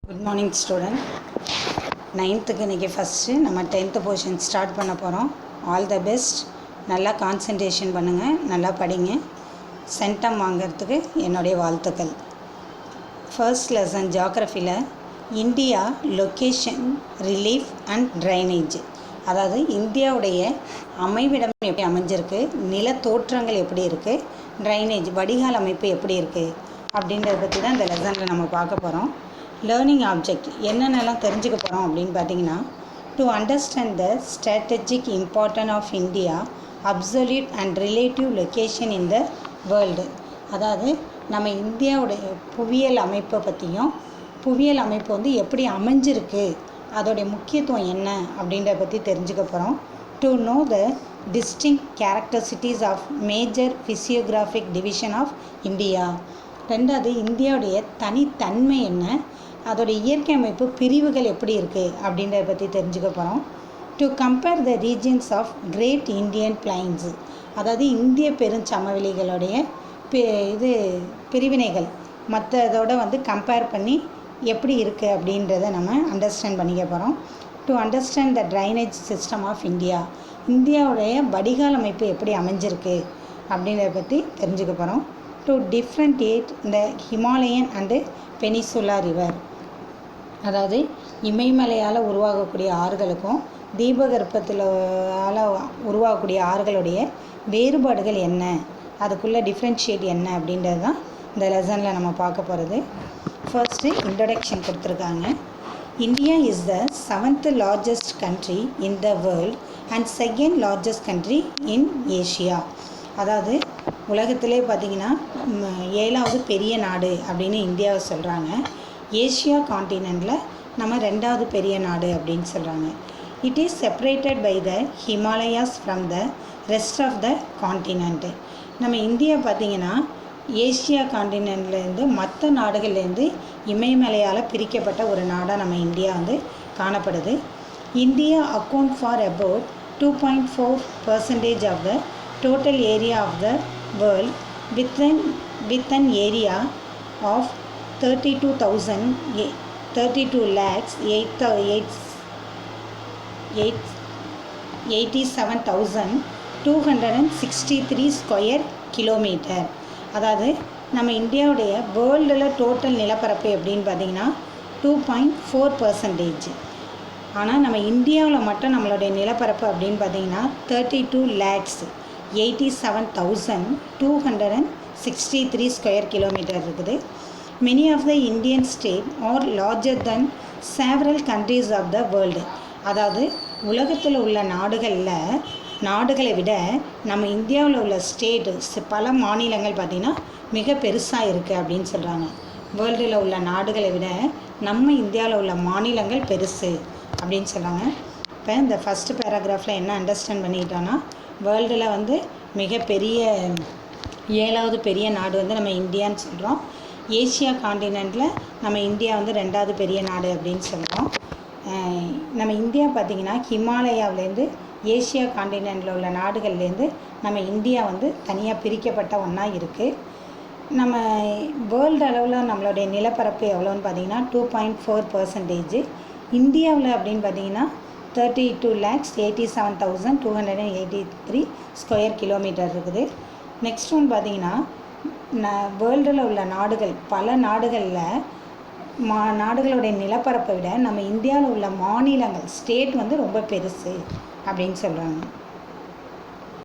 Good morning student. 9th இன்றைக்கி first நம்ம 10th portion start பண்ண போகிறோம். All the best. நல்லா கான்சன்ட்ரேஷன் பண்ணுங்கள், நல்லா படிங்க. சென்டம் வாங்கிறதுக்கு என்னுடைய வாழ்த்துக்கள். ஃபர்ஸ்ட் லெசன் ஜியாகிரஃபியில் India location, relief and drainage, அதாவது இந்தியாவுடைய அமைவிடம் எப்படி அமைஞ்சிருக்கு, நில தோற்றங்கள் எப்படி இருக்குது, ட்ரைனேஜ் வடிகால் அமைப்பு எப்படி இருக்குது அப்படின்றத பற்றி தான் இந்த லெசனில் நம்ம பார்க்க போகிறோம். லேர்னிங் ஆப்ஜெக்ட் என்னென்னலாம் தெரிஞ்சுக்க போகிறோம் அப்படின்னு பார்த்தீங்கன்னா, to understand the strategic important of India absolute and relative location in the world, அதாவது நம்ம இந்தியாவுடைய புவியியல் அமைப்பை பற்றியும் புவியியல் அமைப்பு வந்து எப்படி அமைஞ்சிருக்கு, அதோடைய முக்கியத்துவம் என்ன அப்படின்றத பற்றி தெரிஞ்சுக்க போகிறோம். To know the distinct characteristics of major physiographic division of India, ரெண்டாவது இந்தியாவுடைய தனித்தன்மை என்ன, அதோடைய இயற்கை அமைப்பு பிரிவுகள் எப்படி இருக்குது அப்படின்றத பற்றி தெரிஞ்சுக்க போகிறோம். To compare the regions of great Indian plains, அதாவது இந்திய பெருஞ்சமவெளிகளுடைய பிரிவினைகள் மற்றதோட வந்து கம்பேர் பண்ணி எப்படி இருக்குது அப்படின்றத நம்ம அண்டர்ஸ்டாண்ட் பண்ணிக்க போகிறோம். To understand the drainage system of India, இந்தியாவுடைய வடிகால் அமைப்பு எப்படி அமைஞ்சிருக்கு அப்படின்றத பற்றி தெரிஞ்சுக்க போகிறோம். To differentiate the Himalayan and peninsula river, அதாவது இமயமலையால் உருவாகக்கூடிய ஆறுகளுக்கும் தீபகற்பத்தில் உருவாகக்கூடிய ஆறுகளுடைய வேறுபாடுகள் என்ன, அதுக்குள்ளே டிஃப்ரென்ஷியேட் என்ன அப்படின்றது தான் இந்த லெசனில் நம்ம பார்க்க போகிறது. ஃபர்ஸ்ட்டு இன்ட்ரடக்ஷன் கொடுத்துருக்காங்க. India is the 7th largest country in the world and 2nd largest country in Asia, அதாவது உலகத்திலே பார்த்திங்கன்னா 7வது பெரிய நாடு அப்படின்னு இந்தியாவை சொல்கிறாங்க. ஏஷியா காண்டினென்ட்டில் நம்ம 2வது பெரிய நாடு அப்படின்னு சொல்கிறாங்க. It is separated by the Himalayas from the rest of the continent, நம்ம இந்தியா பார்த்திங்கன்னா ஏஷியா காண்டினென்ட்லேருந்து மற்ற நாடுகள்லேருந்து இமயமலையால் பிரிக்கப்பட்ட ஒரு நாடாக நம்ம இந்தியா வந்து காணப்படுது. India account for about 2.4% of the total area of the world with an area of 32,87,263 square kilometre, அதாவது நம்ம இந்தியாவுடைய வேர்ல்டில் டோட்டல் நிலப்பரப்பு எப்படின்னு பார்த்திங்கன்னா 2.4%. ஆனால் நம்ம இந்தியாவில் மட்டும் நம்மளுடைய நிலப்பரப்பு அப்படின்னு பார்த்திங்கன்னா 32,87,263 ஸ்கொயர் கிலோமீட்டர் இருக்குது. Many of the Indian state are larger than several countries of the world, அதாவது உலகத்தில் உள்ள நாடுகளை விட நம்ம இந்தியாவில் உள்ள ஸ்டேட்டு பல மாநிலங்கள் பார்த்திங்கன்னா மிக பெருசாக இருக்குது அப்படின்னு சொல்கிறாங்க. வேர்ல்டில் உள்ள நாடுகளை விட நம்ம இந்தியாவில் உள்ள மாநிலங்கள் பெருசு அப்படின்னு சொல்கிறாங்க. இப்போ இந்த ஃபஸ்ட்டு பேராகிராஃபில் என்ன அண்டர்ஸ்டாண்ட் பண்ணிக்கிட்டோன்னா, வேர்ல்டில் வந்து மிகப்பெரிய 7வது பெரிய நாடு வந்து நம்ம இந்தியான்னு சொல்கிறோம். ஏஷியா காண்டினென்ட்டில் நம்ம இந்தியா வந்து 2வது பெரிய நாடு அப்படின்னு சொல்கிறோம். நம்ம இந்தியா பார்த்திங்கன்னா ஹிமாலயாவிலேருந்து ஏஷியா காண்டினென்ட்டில் உள்ள நாடுகள்லேருந்து நம்ம இந்தியா வந்து தனியாக பிரிக்கப்பட்ட ஒன்றா இருக்குது. நம்ம வேர்ல்டு அளவில் நம்மளுடைய நிலப்பரப்பு எவ்வளோன்னு பார்த்திங்கன்னா 2.4%. இந்தியாவில் அப்படின்னு பார்த்திங்கன்னா 32,87,283 ஸ்கொயர் கிலோமீட்டர் இருக்குது. நெக்ஸ்ட் ஒன் பார்த்திங்கன்னா வேர்ல்டில் உள்ள நாடுகள் பல நாடுகளில் நாடுகளுடைய நிலப்பரப்பை விட நம்ம இந்தியாவில் உள்ள மாநிலங்கள் ஸ்டேட் வந்து ரொம்ப பெருசு அப்படின்னு சொல்கிறாங்க.